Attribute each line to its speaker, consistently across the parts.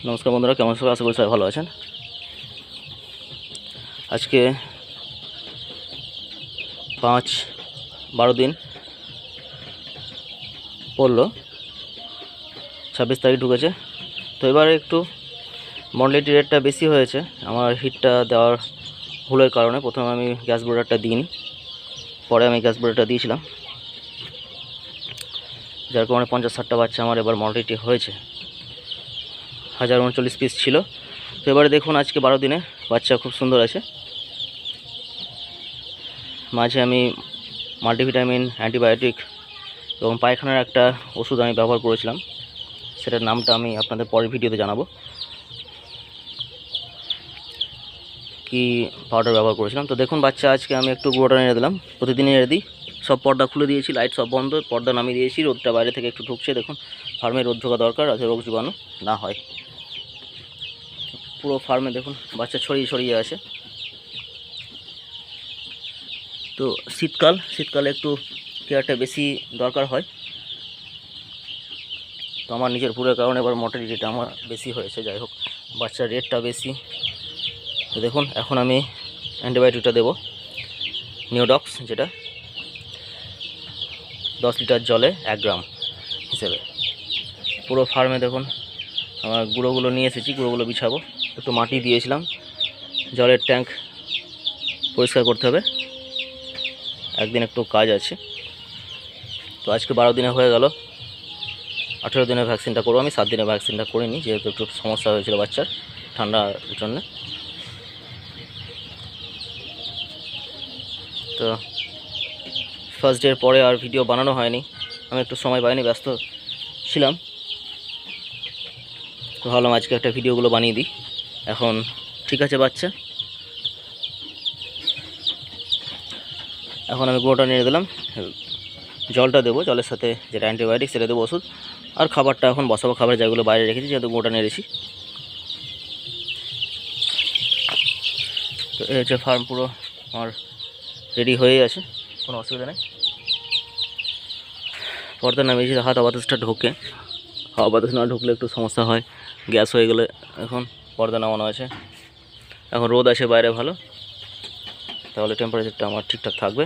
Speaker 1: নমস্কার বন্ধুরা, কেমন সবাই? আশা করি সবাই ভালো আছেন। আজকে 5-12 দিন পড়লো, 26 তারিখ ঢুকেছে। তো এবারে একটু মর্টালিটি রেটটা বেশি হয়েছে আমার হিটটা দেওয়ার ভুলের কারণে। প্রথমে আমি গ্যাস ব্রোডারটা দিইনি, পরে আমি গ্যাস ব্রোডারটা দিয়েছিলাম, যার কারণে 50-60টা বাচ্চা আমার এবার মর্টালিটি হয়েছে। 1039 পিস ছিল। তো এবারে দেখুন, আজকে 12 দিনে বাচ্চা খুব সুন্দর আছে। মাঝে আমি মাল্টিভিটামিন, অ্যান্টিবায়োটিক এবং পায়খানার একটা ওষুধ আমি ব্যবহার করেছিলাম, সেটার নামটা আমি আপনাদের পরের ভিডিওতে জানাবো কি পাউডার ব্যবহার করেছিলাম। তো দেখুন বাচ্চা আজকে আমি একটু গুঁড়োটা নেড়ে দিলাম, প্রতিদিনই নেড়ে দিই। সব পর্দা খুলে দিয়েছি, লাইট সব বন্ধ, পর্দা নামিয়ে দিয়েছি। রোদটা বাইরে থেকে একটু ঢুকছে, দেখুন ফার্মে রোদ ঢোকা দরকার, যাতে রোগ জীবাণু না হয়। পুরো ফার্মে দেখুন বাচ্চা ছড়িয়ে ছড়িয়ে আছে। তো শীতকালে একটু কেয়ারটা বেশি দরকার হয়। তো আমার নিজের ভুলের কারণে এবার মর্টালিটিটা আমার বেশি হয়েছে। যাই হোক, বাচ্চার রেটটা বেশি। তো দেখুন এখন আমি অ্যান্টিবায়োটিকটা দেবো, নিউডক্স, যেটা 10 লিটার জলে 1 গ্রাম হিসেবে। পুরো ফার্মে দেখুন আমার গুঁড়োগুলো নিয়ে এসেছি, গুঁড়োগুলো বিছাবো। একটু মাটি দিয়েছিলাম, জলের ট্যাঙ্ক পরিষ্কার করতে হবে, একদিন একটু কাজ আছে। তো আজকে 12 দিনে হয়ে গেল, 18 দিনে ভ্যাকসিনটা করবো। আমি 7 দিনে ভ্যাকসিনটা করিনি, যেহেতু একটু সমস্যা হয়েছিল বাচ্চার ঠান্ডার জন্য। তো ফার্স্ট ডের পরে আর ভিডিও বানানো হয়নি, আমি একটু সময় পাইনি, ব্যস্ত ছিলাম। তো ভাবলাম আজকে একটা ভিডিওগুলো বানিয়ে দিই। এখন ঠিক আছে বাচ্চা। এখন আমি গুঁড়োটা নিয়ে দিলাম, জলটা দেবো, জলের সাথে যেটা অ্যান্টিবায়োটিক সেটা দেবো, ওষুধ। আর খাবারটা এখন বসাবো, খাবার যেগুলো বাইরে রেখেছি, যেহেতু গুঁড়োটা নেড়েছি। তো এই হচ্ছে ফার্ম, পুরো আমার রেডি হয়ে আছে, কোনো অসুবিধা নেই। পর্দা নামিয়েছি, হাওয়া বাতাসটা ঢোকে, হাওয়া বাতাস না ঢুকলে একটু সমস্যা হয়, গ্যাস হয়ে গেলে। এখন পর্দা নামানো আছে, এখন রোদ আছে বাইরে ভালো, তাহলে টেম্পারেচারটা আমার ঠিকঠাক থাকবে।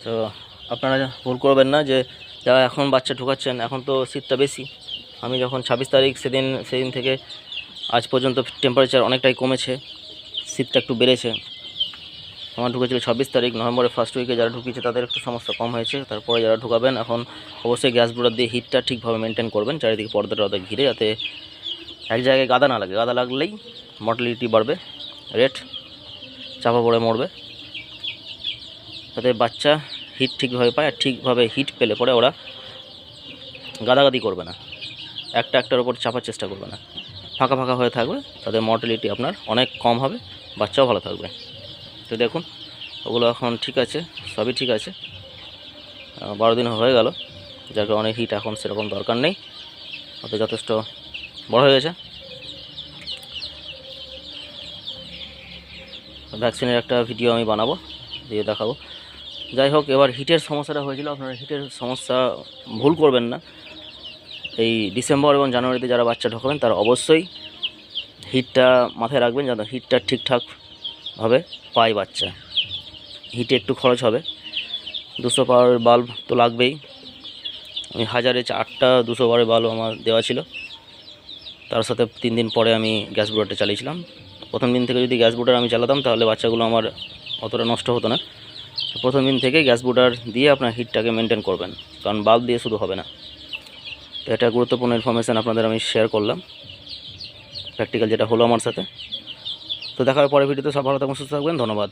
Speaker 1: তো আপনারা ভুল করবেন না, যে যারা এখন বাচ্চা ঢোকাচ্ছেন, এখন তো শীতটা বেশি। আমি যখন 26 তারিখ সেদিন থেকে আজ পর্যন্ত টেম্পারেচার অনেকটাই কমেছে, শীতটা একটু বেড়েছে। আমার ঢুকেছিল 26 তারিখ, নভেম্বরের ফার্স্ট উইকে যারা ঢুকিয়েছে তাদের একটু সমস্যা কম হয়েছে। তারপরে যারা ঢুকাবেন, এখন অবশ্যই গ্যাস ব্রোডার দিয়ে হিটটা ঠিকভাবে মেনটেন করবেন, চারিদিকে পর্দাটা ঘিরে, যাতে এক জায়গায় গাদা না লাগে। গাদা লাগলেই মর্টালিটি বাড়বে, রেট চাপা পড়ে মরবে। যাতে বাচ্চা হিট ঠিকভাবে পায়, আর ঠিকভাবে হিট পেলে পরে ওরা গাদাগাদি করবে না, একটার উপর চাপার চেষ্টা করবে না, ফাঁকা ফাঁকা হয়ে থাকবে। তাদের মর্টালিটি আপনার অনেক কম হবে, বাচ্চাও ভালো থাকবে। তো দেখুন ওগুলো এখন ঠিক আছে, সবই ঠিক আছে। 12 দিন হয়ে গেল, যার কারণে হিট এখন সেরকম দরকার নেই, ওতে যথেষ্ট বড় হয়ে গেছে। ভ্যাকসিনের একটা ভিডিও আমি বানাবো, দিয়ে দেখাবো। যাই হোক, এবার হিটের সমস্যাটা হয়েছিল। আপনারা হিটের সমস্যা ভুল করবেন না। এই ডিসেম্বর এবং জানুয়ারিতে যারা বাচ্চা ঢোকাবেন, তারা অবশ্যই হিটটা মাথায় রাখবেন, যেন হিটটা ঠিকঠাকভাবে পায় বাচ্চা। হিটে একটু খরচ হবে, 200 পাওয়ারের বাল্ব তো লাগবেই। আমি 1008টা 200 পাওয়ারের বাল্ব আমার দেওয়া ছিল। তার সাথে 3 দিন পরে আমি গ্যাস ব্রোডারটা চালিয়েছিলাম। প্রথম দিন থেকে যদি গ্যাস ব্রোডার আমি চালাতাম, তাহলে বাচ্চাগুলো আমার অতটা নষ্ট হতো না। প্রথম দিন থেকে গ্যাস ব্রোডার দিয়ে আপনার হিটটাকে মেনটেন করবেন, কারণ বাল্ব দিয়ে শুধু হবে না। তো এটা গুরুত্বপূর্ণ ইনফরমেশান আপনাদের আমি শেয়ার করলাম, প্র্যাকটিক্যাল যেটা হলো আমার সাথে। তো দেখা হবে পরের ভিডিওতে। সব ভালো থাকুন, সুস্থ থাকবেন, ধন্যবাদ।